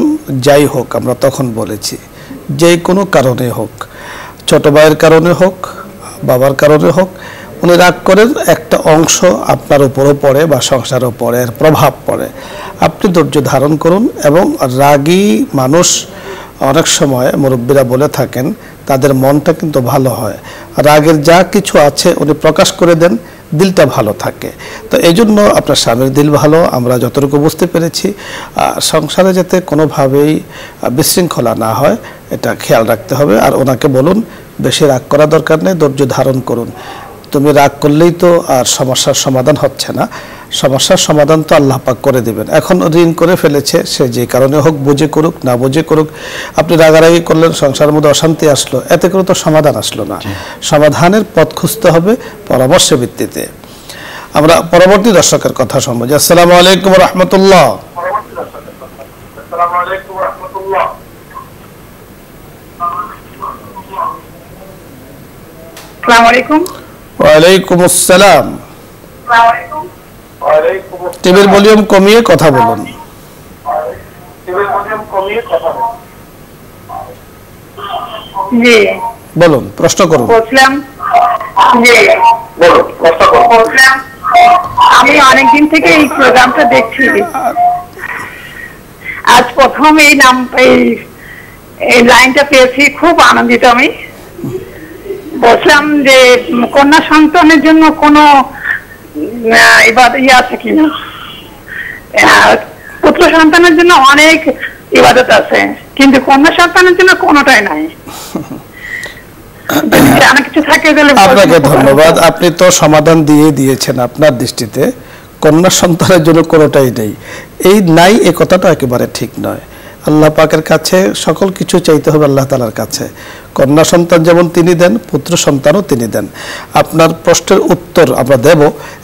Speaker 1: যাই হোক, আমরা তখন বলেছি যে কোনো কারণে হোক, ছোট ভাইয়ের কারণে হোক, বাবার কারণে হোক, উনি রাগ করেন, একটা অংশ আপনার উপরও পড়ে বা সংসারেও পড়ে, এর প্রভাব পড়ে। আপনি ধৈর্য ধারণ করুন। এবং রাগী মানুষ অনেক সময় মুরব্বীরা বলে থাকেন তাদের মনটা কিন্তু ভালো হয়। রাগের যা কিছু আছে উনি প্রকাশ করে দেন, দিলটা ভালো থাকে। তো এই জন্য আপনার স্বামীর দিল ভালো, আমরা যতটুকু বুঝতে পেরেছি। সংসারে যাতে কোনোভাবেই বিশৃঙ্খলা না হয় এটা খেয়াল রাখতে হবে। আর ওনাকে বলুন বেশি রাগ করা দরকার নেই, ধৈর্য ধারণ করুন। তুমি রাগ করলেই তো আর সমস্যার সমাধান হচ্ছে না, সমস্যার সমাধান তো আল্লাহ পাক করে দেবেন। এখন ঋণ করে ফেলেছে, সে যে কারণে হোক, বুঝে করুক না বুঝে করুক, আপনি রাগারাগি করলেন, সংসারের মধ্যে অশান্তি আসলো, এতে করে তো সমাধান আসলো না। সমাধানের পথ খুঁজতে হবে পরামর্শের ভিত্তিতে। আমরা পরবর্তী দর্শকের কথা শুনবো। জি, আসসালামু আলাইকুম ওয়া রাহমাতুল্লাহ।
Speaker 3: আসসালামু আলাইকুম ওয়া রাহমাতুল্লাহ। আসসালামু আলাইকুম।
Speaker 1: ওয়া আলাইকুম আসসালাম। টিভির ভলিউম কমিয়ে কথা বলুন।
Speaker 4: জি
Speaker 1: বলুন, প্রশ্ন করুন।
Speaker 4: বলছিলাম আমি অনেকদিন থেকে এই প্রোগ্রামটা দেখছি, আজ প্রথম এই লাইনটা পেয়েছি, খুব আনন্দিত আমি। বলছিলাম যে কন্যা সন্তানের জন্য কোনো আছে কিনা। পুত্র সন্তানের জন্য অনেক ইবাদত আছে, কিন্তু কন্যা সন্তানের জন্য কোনোটাই নাই। জানা কিছু থাকে তাহলে
Speaker 1: আপনাকে ধন্যবাদ। আপনি তো সমাধান দিয়েছেন। আপনার দৃষ্টিতে কন্যা সন্তানের জন্য কোনোটাই নেই, এই নাই এ কথাটা একেবারে ঠিক নয়। আল্লাহ পাকের কাছে সকল কিছু চাইতে হবে আল্লাহ তাআলার কাছে। কন্যা সন্তান যেমন তিনি দেন, পুত্র সন্তানও তিনি দেন। আপনার প্রশ্নের উত্তর আমরা দেব,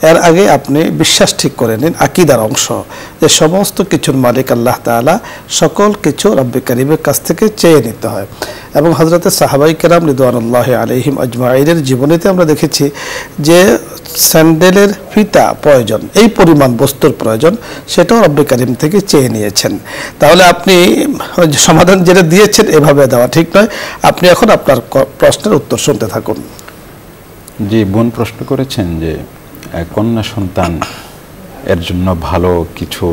Speaker 1: এর আগে আপনি বিশ্বাস ঠিক করে নিন, আকীদার অংশ, যে সমস্ত কিছুর মালিক আল্লাহ তাআলা, সকল কিছু রব্বে কারীমের কাছ থেকে চেয়ে নিতে হয়। এবং হযরতে সাহাবাই কেরাম রিদওয়ানুল্লাহি আলাইহিম আজমাইনের জীবনীতে আমরা দেখেছি যে স্যান্ডেলের ফিতা প্রয়োজন, এই পরিমাণ বস্তুর প্রয়োজন, সেটাও রব্বে কারীম থেকে চেয়ে নিয়েছেন। তাহলে আপনি সমাধান যেটা দিয়েছেন এভাবে দেওয়া ঠিক নয়। আপনি এখন আপনার প্রশ্নের উত্তর শুনতে থাকুন।
Speaker 2: জি, বোন প্রশ্ন করেছেন যে কন্যা সন্তান এর জন্য ভালো কিছু,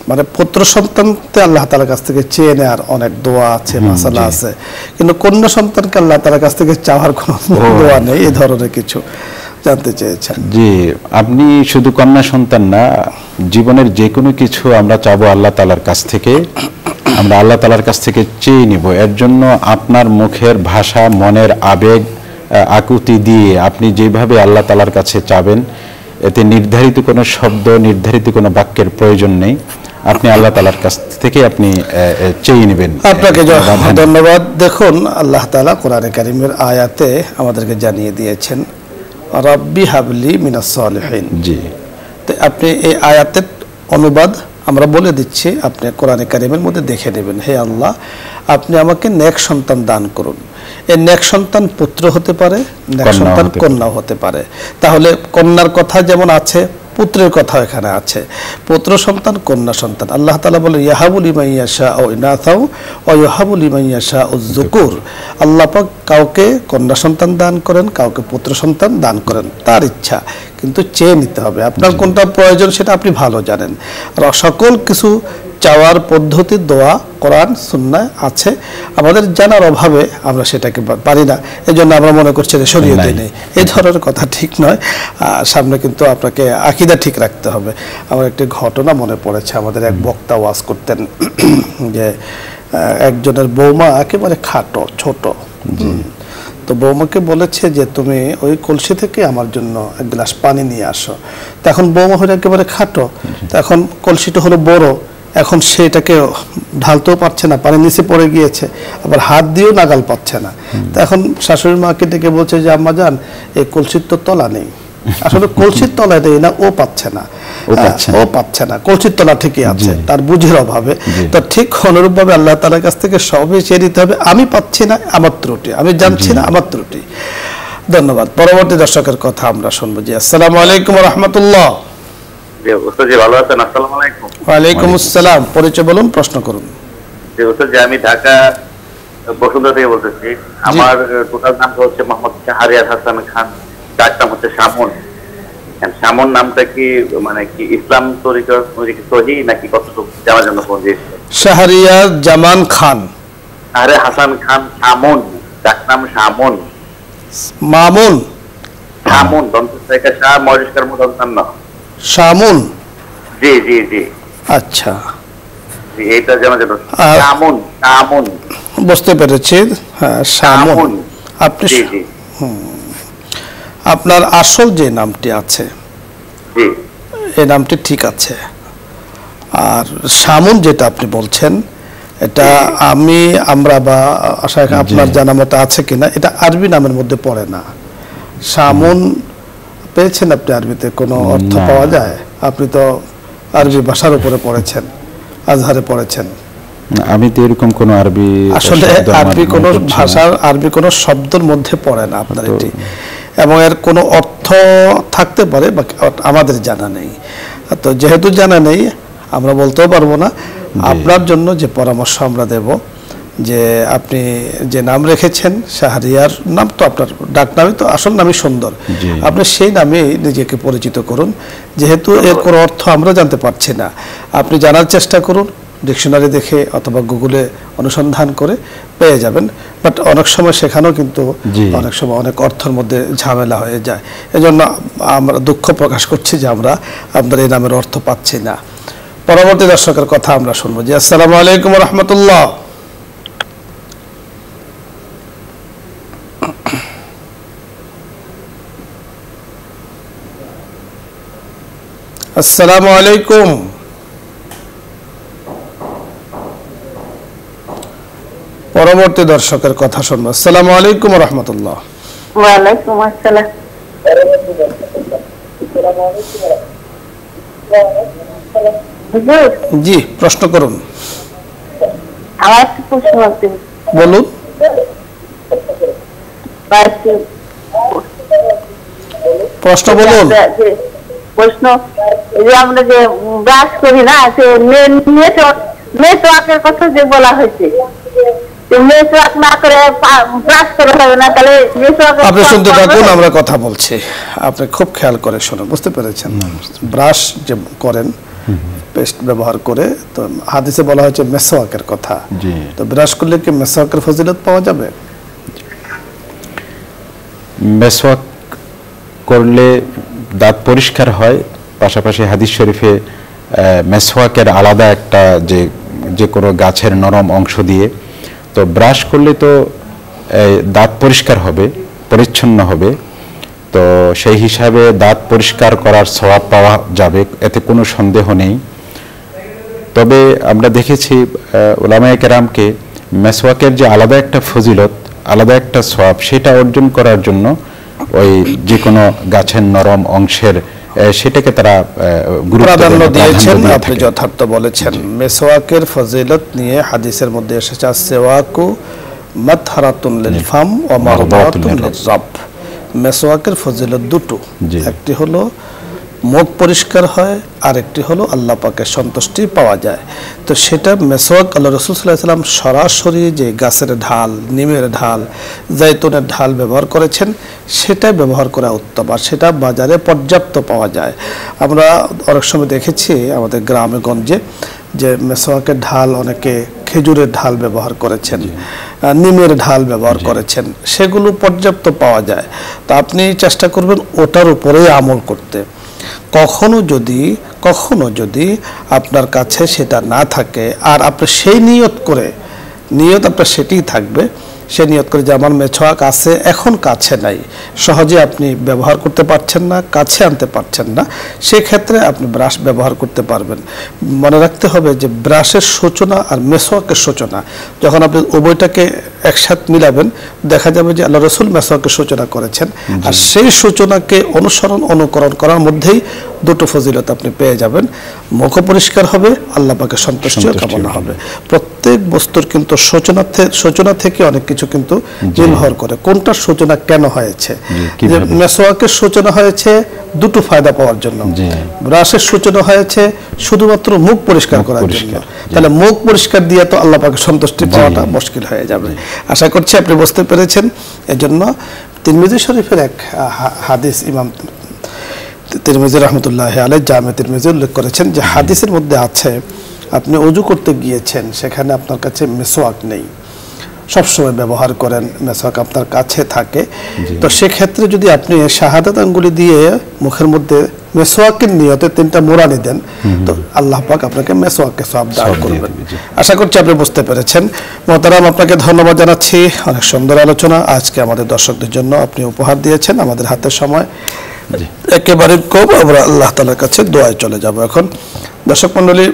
Speaker 1: মানে পুত্র সন্তানতে আল্লাহ তাআলার কাছ থেকে চেয়ে নেওয়ার অনেক দোয়া আছে, মাসালা আছে, কিন্তু কন্যা সন্তানকে আল্লাহ তাআলার কাছ থেকে চাওয়ার কোনো দোয়া নেই, এই ধরনের কিছু জানতে চেয়েছেন।
Speaker 2: জি, আপনি শুধু কন্যা সন্তান না, জীবনের যে কোনো কিছু আমরা চাবো আল্লাহ তাআলার কাছ থেকে, আমরা আল্লাহ তাআলার কাছ থেকে চেয়ে নিব। এর জন্য আপনার মুখের ভাষা, মনের আবেগ, আকুতি দিয়ে আপনি যেভাবে আল্লাহ তাআলার কাছে চাবেন, এতে নির্ধারিত কোনো শব্দ, নির্ধারিত কোনো বাক্যের প্রয়োজন নেই। আপনি আল্লাহ তাআলার কাছ থেকে আপনি চেয়ে নেবেন।
Speaker 1: আপনাকে ধন্যবাদ। দেখুন, আল্লাহ তাআলা কোরআনে কারীমের আয়াতে আমাদেরকে জানিয়ে দিয়েছেন, রাব্বি হাবলি মিনাস সালিহিন।
Speaker 2: জি,
Speaker 1: তো আপনি এই আয়াতের অনুবাদ আমরা বলে দিচ্ছি, আপনি কোরআনে কারীমের মধ্যে দেখে নেবেন, হে আল্লাহ, আপনি আমাকে নেক সন্তান দান করুন। এই নেক সন্তান পুত্র হতে পারে, নেক সন্তান কন্যাও হতে পারে। তাহলে কন্যার কথা যেমন আছে, পুত্রের কথা এখানে আছে, পুত্র সন্তান, কন্যা সন্তান। আল্লাহ তাআলা বলে ইয়াহাবু লিমান ইয়াশাউ ইনাসাউ ওয়া ইয়াহাবু লিমান ইয়াশাউ যুকুর। আল্লাহ পাক কাউকে কন্যা সন্তান দান করেন, কাউকে পুত্র সন্তান দান করেন, তার ইচ্ছা, কিন্তু চেয়ে নিতে হবে। আপনার কোনটা প্রয়োজন সেটা আপনি ভালো জানেন। আর সকল কিছু চাওয়ার পদ্ধতি, দোয়া, কোরআন, সুন্নাহ আছে, আমাদের জানার অভাবে আমরা সেটাকে পারি না, এই জন্য আমরা মনে করছি যে শরীয়তে নেই। এই ধরনের কথা ঠিক নয়। সামনে কিন্তু আপনাকে আকীদা ঠিক রাখতে হবে। আমার একটি ঘটনা মনে পড়েছে, আমাদের এক বক্তা ওয়াজ করতেন যে একজনের বৌমা একেবারে খাটো, ছোট, তো বৌমাকে বলেছে যে তুমি ওই কলসি থেকে আমার জন্য এক গ্লাস পানি নিয়ে আসো। তখন বৌমা হলো একেবারে খাটো, তখন কলসিটা হলো বড়, এখন সেটাকে ঢালতেও পারছে না, পানি নিচে পড়ে গিয়েছে, আবার হাত দিয়েও নাগাল পাচ্ছে না। তো এখন শাশুড়ি মাকে ডেকে বলছে যে আম্মা জান, এই কলসির তো তলা নেই। আসলে কলসির তলায় দেয় না, ও পাচ্ছে না, কলসির তলা ঠিকই আছে, তার বুঝের অভাবে। তো ঠিক অনুরূপ ভাবে আল্লাহ তাআলার কাছ থেকে সবই চেয়ে নিতে হবে। আমি পাচ্ছি না, আমার ত্রুটি, আমি জানছি না, আমার ত্রুটি। ধন্যবাদ। পরবর্তী দর্শকের কথা আমরা শুনবো। জি, আসসালামু আলাইকুম ওয়া রাহমাতুল্লাহ।
Speaker 3: জি ওস্তাদ জি, ভালো আছেন? আসসালামু আলাইকুম।
Speaker 1: ওয়া আলাইকুম আসসালাম। পরিচয় বলুন, প্রশ্ন করুন।
Speaker 3: জি ওস্তাদ জি, আমি ঢাকা বসুন্ধরা থেকে বলতেছি। আমার টোটাল নামটা হচ্ছে মোহাম্মদ শাহরিয়ার হাসান খান, ডাক নাম হচ্ছে শামুন। শামুন নামটা কি মানে কি ইসলাম তরিকার সহি নাকি কতটুকু জানার জন্য ফোন দিয়েছি।
Speaker 1: শাহরিয়ার জামান খান,
Speaker 3: আরে হাসান খান শামুন, ডাক নাম শামুন।
Speaker 1: মামুন,
Speaker 3: শামুন দন্তস্বর শাহ মরিষ্কার মুদন্তন্ন
Speaker 1: শামুন।
Speaker 3: জি জি জি,
Speaker 1: আচ্ছা,
Speaker 3: জি এইটা জানার জন্য। শামুন, শামুন
Speaker 1: বুঝতে পেরেছি। হ্যাঁ, শামুন। আপনি
Speaker 3: জি জি,
Speaker 1: আপনার আসল যে নামটি আছে
Speaker 3: জি
Speaker 1: এই নামটি ঠিক আছে। আর শামুন যেটা আপনি বলছেন, এটা আমরা বা আশা করি আপনার জানা মতো আছে কিনা, এটা আরবি নামের মধ্যে পড়ে না। শামুন পেয়েছেন আপনি? আরবিতে কোনো অর্থ পাওয়া যায়? আপনি তো আরবি ভাষার উপরে পড়েছেন, আজহারে পড়েছেন।
Speaker 2: আমি তো এরকম কোনো আরবি,
Speaker 1: আসলে আরবি কোনো ভাষার আরবি কোনো শব্দের মধ্যে পড়ে না আপনার এটি, এবং এর কোনো অর্থ থাকতে পারে বা আমাদের জানা নেই। তো যেহেতু জানা নেই, আমরা বলতেও পারবো না। আপনার জন্য যে পরামর্শ আমরা দেব, যে আপনি যে নাম রেখেছেন শাহরিয়ার নাম, তো আপনার ডাক নামই তো, আসল নামই সুন্দর, আপনি সেই নামে নিজেকে পরিচিত করুন। যেহেতু এর কোনো অর্থ আমরা জানতে পারছি না, আপনি জানার চেষ্টা করুন, ডিকশনারি দেখে অথবা গুগলে অনুসন্ধান করে পেয়ে যাবেন। বাট অনেক সময় সেখানেও কিন্তু অনেক সময় অনেক অর্থের মধ্যে ঝামেলা হয়ে যায়। এজন্য আমরা দুঃখ প্রকাশ করছি যে আমরা আপনার এই নামের অর্থ পাচ্ছি না। পরবর্তী দর্শকের কথা আমরা শুনবো। জি, আসসালামু আলাইকুম ওয়া রাহমাতুল্লাহ। আসসালামু আলাইকুম। পরবর্তী দর্শকের কথা শুনবো। আসসালামু আলাইকুম ওয়া রাহমাতুল্লাহ।
Speaker 5: ওয়ালাইকুম আসসালাম। হুজুর,
Speaker 1: জি, প্রশ্ন করুন।
Speaker 5: আমার একটা প্রশ্ন আছে।
Speaker 1: বলুন। প্রশ্ন বলুন।
Speaker 5: প্রশ্ন, এই যে আমরা যে ব্রাশ করি না, সে নেটওয়ার্কের কথা যে বলা হয়েছে, নেটওয়ার্ক না করে ব্রাশ করা হবে না, তাহলে
Speaker 1: আপনি শুনতে থাকুন, আমরা কথা বলছি, আপনি খুব খেয়াল করে শুনুন। বুঝতে পেরেছেন? ব্রাশ যে করেন পেস্ট ব্যবহার করে, তো হাদিসে বলা হয়েছে মেসওয়াকের কথা। তো ব্রাশ করলে কি মেসওয়াকের ফজিলত পাওয়া যাবে?
Speaker 2: মেসওয়াক করলে দাঁত পরিষ্কার হয়, পাশাপাশি হাদিস শরীফে মেসওয়াকের আলাদা একটা যে কোনো গাছের নরম অংশ দিয়ে, তো ব্রাশ করলে তো দাঁত পরিষ্কার হবে, পরিচ্ছন্ন হবে, তো সেই হিসাবে দাঁত পরিষ্কার করার সওয়াব পাওয়া যাবে, এতে কোনো সন্দেহ নেই। তবে আমরা দেখেছি উলামায়ে কেরামকে মেসওয়াকের যে আলাদা একটা ফজিলত, আলাদা একটা সওয়াব, সেটা অর্জন করার জন্য ওই যে কোনো গাছের নরম অংশের সেটাকে তারা
Speaker 1: প্রাধান্য দিয়েছেন। আপনি যথার্থ বলেছেন। মেসওয়াকের ফজিলত নিয়ে হাদিসের মধ্যে এসেছে সিওয়াকু মাতহারাতুন লিল ফাম ওয়া মারদাতুন লির-রাব। মেসওয়াকের ফজিলত দুটো, একটি হলো মুখ পরিষ্কার হয়, আর একটি হলো আল্লাহ পাকের সন্তুষ্টি পাওয়া যায়। তো সেটা মেসওয়াক আল্লাহ রাসূল সাল্লাল্লাহু আলাইহি ওয়াসাল্লাম সরাসরি যে গাছের ঢাল, নিমের ঢাল, জাইতুনের ঢাল ব্যবহার করেছেন, সেটা ব্যবহার করা উত্তম, আর সেটা বাজারে পর্যাপ্ত পাওয়া যায়। আমরা অনেক সময় দেখেছি আমাদের গ্রামে গঞ্জে যে মেসওয়াকের ঢাল অনেকে খেজুরের ঢাল ব্যবহার করেছেন, নিমের ঢাল ব্যবহার করেছেন, সেগুলো পর্যাপ্ত পাওয়া যায়। তো আপনি চেষ্টা করবেন ওটার উপরেই আমল করতে। কখনো যদি আপনার কাছে সেটা না থাকে, আর আপনি সেই নিয়ত আপনার সেটিই থাকবে, সে নিয়ত করে যে আমার মেসওয়াক আছে, এখন কাছে নাই, সহজে আপনি ব্যবহার করতে পারছেন না, কাছে আনতে পারছেন না, সেক্ষেত্রে আপনি ব্রাশ ব্যবহার করতে পারবেন। মনে রাখতে হবে যে ব্রাশের সূচনা আর মেসওয়াকের সূচনা, যখন আপনি উভয়টাকে একসাথে মিলাবেন, দেখা যাবে যে আল্লাহ রাসূল মেসওয়াকের সূচনা করেছেন, আর সেই সূচনাকে অনুকরণ করার মধ্যেই দুটো ফজিলত আপনি পেয়ে যাবেন। মুখ পরিষ্কার হবে, আল্লাহ পাকের সন্তুষ্টিও কামনা হবে। প্রত্যেক বস্তুর কিন্তু সূচনা থেকে অনেক কিছু কিন্তু নির্ভর করে কোনটার সূচনা কেন হয়েছে। যে মেসওয়াকের সূচনা হয়েছে দুটো ফায়দা পাওয়ার জন্য, ব্রাশের সূচনা হয়েছে শুধুমাত্র মুখ পরিষ্কার করার জন্য। তাহলে মুখ পরিষ্কার দিয়ে তো আল্লাহ পাকের সন্তুষ্টি পাওয়াটা মুশকিল হয়ে যাবে। আশা করছি আপনি বুঝতে পেরেছেন। এজন্য তিরমিজি শরীফের এক হাদিস ইমাম তিরমিজি রাহমাতুল্লাহি আলাইহি জামে তিরমিজি উল্লেখ করেছেন যে হাদিসের মধ্যে আছে, আপনি ওযু করতে গিয়েছেন, সেখানে আপনার কাছে মেসওয়াক নেই, সবসময় ব্যবহার করেন, মেসওয়াক আপনার কাছে থাকে, তো সেক্ষেত্রে যদি আপনি শাহাদাত আঙ্গুলি দিয়ে মুখের মধ্যে মেসওয়াকের নিয়তে 3টা মোড়ানি দেন, তো আল্লাহ পাক আপনাকে মেসওয়াকের সওয়াব দান করবেন। আশা করছি আপনি বুঝতে পেরেছেন। মুহতারাম, আপনাকে ধন্যবাদ জানাচ্ছি। অনেক সুন্দর আলোচনা আজকে আমাদের দর্শকদের জন্য আপনি উপহার দিয়েছেন। আমাদের হাতের সময় একেবারে কম, আমরা আল্লাহ তাআলার কাছে দোয়ায় চলে যাব। এখন দর্শক মণ্ডলী,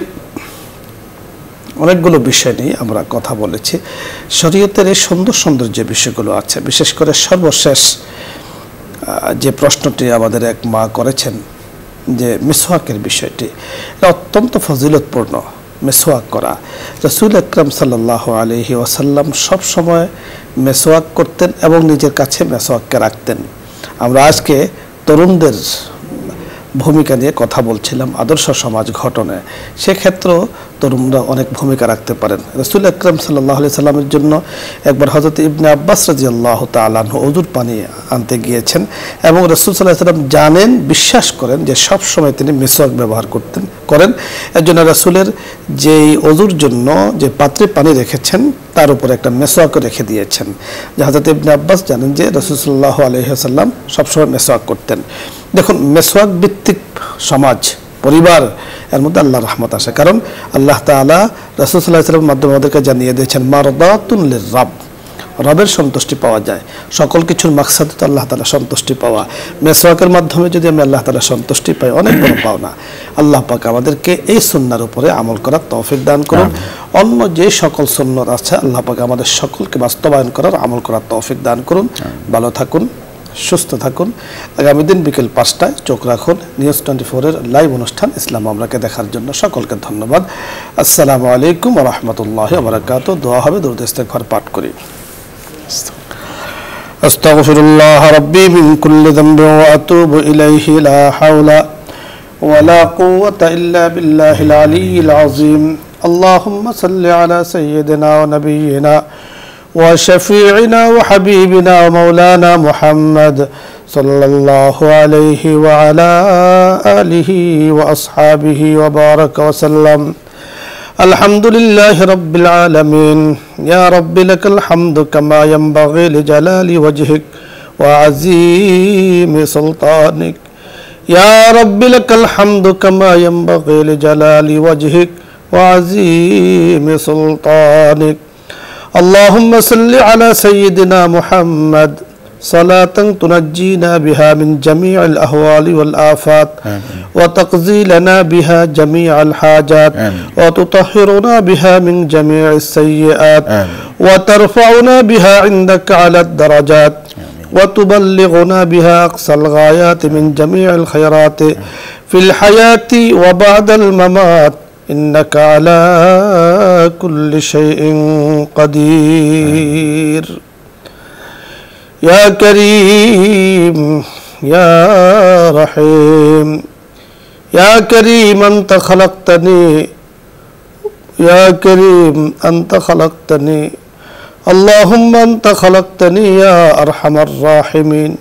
Speaker 1: অনেকগুলো বিষয় নিয়ে আমরা কথা বলেছি। শরীয়তের এই সুন্দর যে বিষয়গুলো আছে, বিশেষ করে সর্বশেষ যে প্রশ্নটি আমাদের এক মা করেছেন যে মিসওয়াকের বিষয়টি, এটা অত্যন্ত ফজিলতপূর্ণ। মিসওয়াক করা, রাসূল আকরাম সাল্লাল্লাহু আলাইহি ওয়াসাল্লাম সব সময় মিসওয়াক করতেন এবং নিজের কাছে মিসওয়াককে রাখতেন। আমরা আজকে তরুণদের ভূমিকা নিয়ে কথা বলছিলাম, আদর্শ সমাজ গঠনে, সেক্ষেত্রেও তরুণরা অনেক ভূমিকা রাখতে পারেন। রাসূল আকরাম সাল্লাল্লাহু আলাইহি সাল্লামের জন্য একবার হযরত ইবনে আব্বাস রাদিয়াল্লাহু তাআলা আনহু ওযুর পানি আনতে গিয়েছেন, এবং রাসূল সাল্লাল্লাহু আলাইহি সাল্লাম জানেন, বিশ্বাস করেন যে সব সময় তিনি মিসওয়াক ব্যবহার করেন। এর জন্য রাসূলের যেই ওযুর জন্য যে পাত্রে পানি রেখেছেন, তার উপরে একটা মিসওয়াকও রেখে দিয়েছেন। যে হযরত ইবনে আব্বাস জানেন যে রাসূল সাল্লাল্লাহু আলাইহি ওয়াসাল্লাম সবসময় মিসওয়াক করতেন। দেখুন, মিসওয়াক ভিত্তিক সমাজ, পরিবার, এর মধ্যে আল্লাহর রহমত আসে। কারণ আল্লাহ তাআলা রাসূল সাল্লাল্লাহু আলাইহি ওয়াসাল্লামের মাধ্যমে আমাদেরকে জানিয়ে দিয়েছেন মারদাতুন লির-রাব, রবের সন্তুষ্টি পাওয়া যায়। সকল কিছুর মাকসাদ তো আল্লাহ তাআলা সন্তুষ্টি পাওয়া। মেসওয়াকের মাধ্যমে যদি আমি আল্লাহ তাআলা সন্তুষ্টি পাই, অনেক বড় পাওনা। আল্লাহ পাক আমাদেরকে এই সুন্নাহর উপরে আমল করার তৌফিক দান করুন। অন্য যে সকল সুন্নাত আছে আল্লাহ পাক আমাদের সকলকে বাস্তবায়ন করার, আমল করার তৌফিক দান করুন। ভালো থাকুন, সুস্থ থাকুন। আগামী দিন বিকেল 5টায় চোখ রাখুন নিউজ 24-এর লাইভ অনুষ্ঠান ইসলাম মামলাকে দেখার জন্য। সকলকে ধন্যবাদ। আসসালামু আলাইকুম ওয়া রাহমাতুল্লাহি ওয়া বারাকাতুহু। দোয়া হবে, দরুদ ইস্তেগফার পাঠ করি। আস্তাগফিরুল্লাহ রাব্বি মিন কুল্লি যামবিন ওয়া আতুবু ইলাইহি লা হাওলা ওয়া লা কুওয়াতা ইল্লা বিল্লাহিল আলিয়্যিল আযীম। আল্লাহুম্মা সাল্লি আলা সাইয়্যিদিনা ওয়া নাবিয়্যিনা وشفيعنا وحبيبنا ومولانا محمد صلى الله عليه وعلى آله وأصحابه وبارك وسلم. الحمد لله رب العالمين. يا رب لك الحمد كما ينبغي لجلال وجهك وعظيم سلطانك. يا رب لك الحمد كما ينبغي لجلال وجهك وعظيم سلطانك. اللهم صل على سيدنا محمد صلاة تنجينا بها من جميع الأهوال والآفات وتقضي لنا بها جميع الحاجات وتطهرنا بها من جميع السيئات وترفعنا بها عندك على الدرجات وتبلغنا بها أقصى الغايات من جميع الخيرات في الحياة وبعد الممات إنك على كل شيء قدير. يا كريم يا رحيم يا كريم أنت خلقتني، يا كريم أنت خلقتني، اللهم أنت خلقتني يا أرحم الراحمين.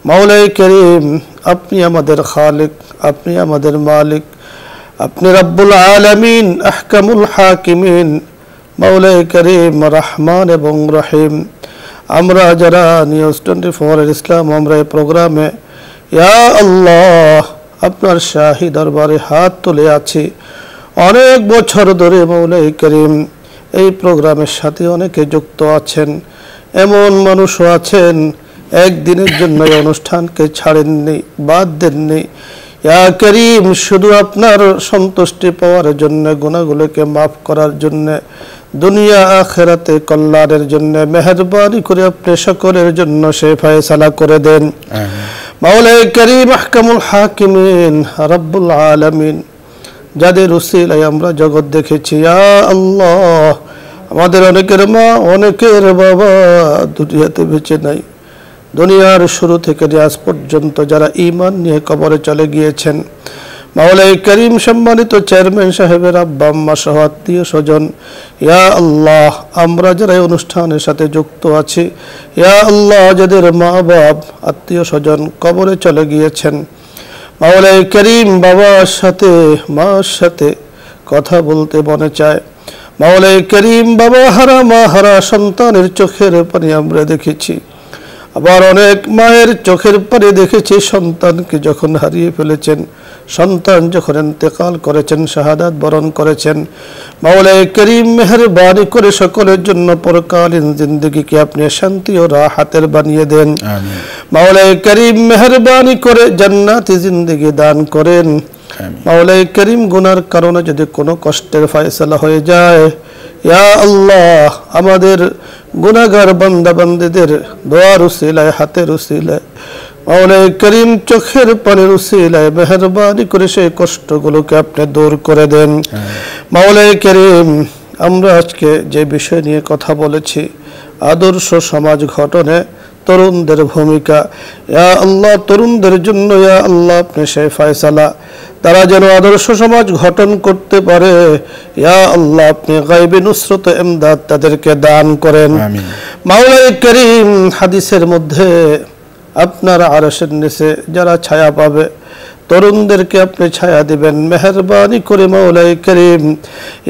Speaker 1: مولاي كريم আপনি আমাদের খালিক, আপনি আমাদের মালিক, আপনি রব্বুল আলামিন, আহকামুল হাকিমিন, মাওলাই করিম, রহমান এবং রহিম। আমরা যারা নিউজ 24-এর ইসলাম আমরা এই প্রোগ্রামে ইয়া আল্লাহ আপনার শাহী দরবারে হাত তুলে আছি অনেক বছর ধরে, মাওলাই করিম এই প্রোগ্রামের সাথে অনেকে যুক্ত আছেন। এমন মানুষও আছেন একদিনের জন্য এই অনুষ্ঠানকে ছাড়েননি, বাদ দেননি। ইয়া করিম শুধু আপনার সন্তুষ্টি পাওয়ার জন্য, গুনাহগুলোকে মাফ করার জন্য, দুনিয়া আখিরাতে কল্যাণের জন্য মেহেরবানি করে আপনি সকলের জন্য সে ফয়সালা করে দেন। মাওলাই করিম, আহকামুল হাকিমিন, রব্বুল আলামিন, যাদের উসিলায় আমরা জগৎ দেখেছি, ইয়া আল্লাহ আমাদের অনেকের মা, অনেকের বাবা দুনিয়াতে বেঁচে নাই। দুনিয়ার শুরু থেকে আজ পর্যন্ত যারা ঈমান নিয়ে কবরে চলে গিয়েছেন, মাওলাই করিম সম্মানিত চেয়ারম্যান সাহেবের আব্বা আম্মা সহ আত্মীয় স্বজন, ইয়া আল্লাহ আমরা যারা এই অনুষ্ঠানের সাথে যুক্ত আছি, ইয়া আল্লাহ যাদের মা বাপ আত্মীয় স্বজন কবরে চলে গিয়েছেন, মাওলাই করিম বাবার সাথে মার সাথে কথা বলতে মনে চায়। মাওলাই করিম বাবা হারা মা হারা সন্তানের চোখের পানি আমরা দেখেছি, আবার অনেক মায়ের চোখের পানি দেখেছি সন্তানকে যখন হারিয়ে ফেলেছেন, সন্তান যখন ইন্তেকাল করেছেন, শাহাদাত বরণ করেছেন। মাওলাই করিম মেহেরবানি করে সকলের জন্য পরকালীন জিন্দেগিকে আপনি শান্তি ও রাহাতের বানিয়ে দেন। মাওলাই করিম মেহেরবানি করে জান্নাতি জিন্দেগি দান করেন। মাওলাই করিম গুনার কারণে যদি কোনো কষ্টের ফয়সালা হয়ে যায়, ইয়া আল্লাহ আমাদের গুনাহগার বান্দা বান্দীদের দোয়ার উসিলায়, হাতের উসিলায়, মাওলাই করিম চোখের পানির উসিলায় মেহেরবানি করে সেই কষ্টগুলোকে আপনি দূর করে দেন। মাওলাই করিম আমরা আজকে যে বিষয় নিয়ে কথা বলেছি, আদর্শ সমাজ গঠনে তরুণদের ভূমিকা, ইয়া আল্লাহ তরুণদের জন্য ইয়া আল্লাহ আপনি সেই ফয়সালা, তারা যেন আদর্শ সমাজ গঠন করতে পারে, ইয়া আল্লাহ আপনি গায়বী নুসরত ইমদাদ তাদেরকে দান করেন। মাওলাই করিম হাদিসের মধ্যে আপনার আরশের নিচে যারা ছায়া পাবে তরুণদেরকে আপনি ছায়া দিবেন মেহেরবানি করে। মাওলাই করিম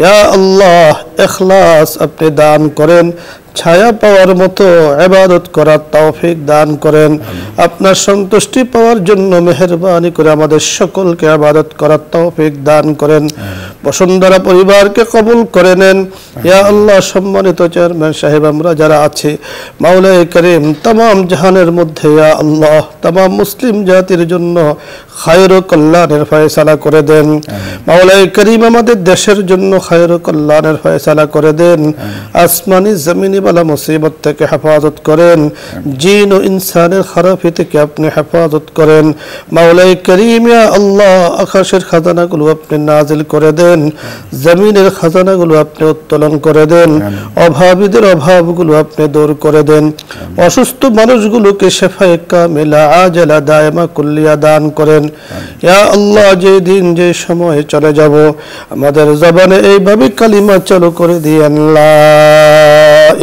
Speaker 1: ইয়া আল্লাহ ইখলাস আপনি দান করেন, ছায়া পাওয়ার মতো ইবাদত করার তৌফিক দান করেন। আপনার সন্তুষ্টি পাওয়ার জন্য মেহেরবানি করে আমাদের সকলকে ইবাদত করার তৌফিক দান করেন। বসুন্ধরা পরিবারকে কবুল করে নেন ইয়া আল্লাহ। সম্মানিত চেয়ারম্যান সাহেব, আমরা যারা আছি মাওলায়ে কারীম तमाम জাহানের মধ্যে ইয়া আল্লাহ तमाम মুসলিম জাতির জন্য খায়র ও কল্যাণের ফয়সালা করে দেন। মাওলায়ে কারীম আমাদের দেশের জন্য খায়র ও কল্যাণের ফয়সালা করে দেন। আসমানি জমিনি বালা মুসিবত থেকে হেফাজত করেন, জিন ও ইনসানের খারাপি থেকে আপনি হেফাজত করেন। মাওলায়ে কারীম ইয়া আল্লাহ, আকাশের খাজানাগুলো আপনি নাজিল করে দেন, জমিনের খাজানাগুলো আপনি উত্তোলন করে দেন, অভাবীদের অভাবগুলো আপনি দূর করে দেন, অসুস্থ মানুষগুলোকে শেফায়ে কামিলা আজলা দায়মা কুল্লিয়া দান করেন। ইয়া আল্লাহ, যে দিন যে সময়ে চলে যাব আমাদের জবানে এইভাবে কালিমা চালু করে দিয়েন, লা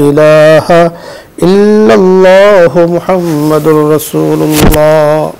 Speaker 1: ইলাহা ইল্লাল্লাহু মুহাম্মাদুর রাসূলুল্লাহ।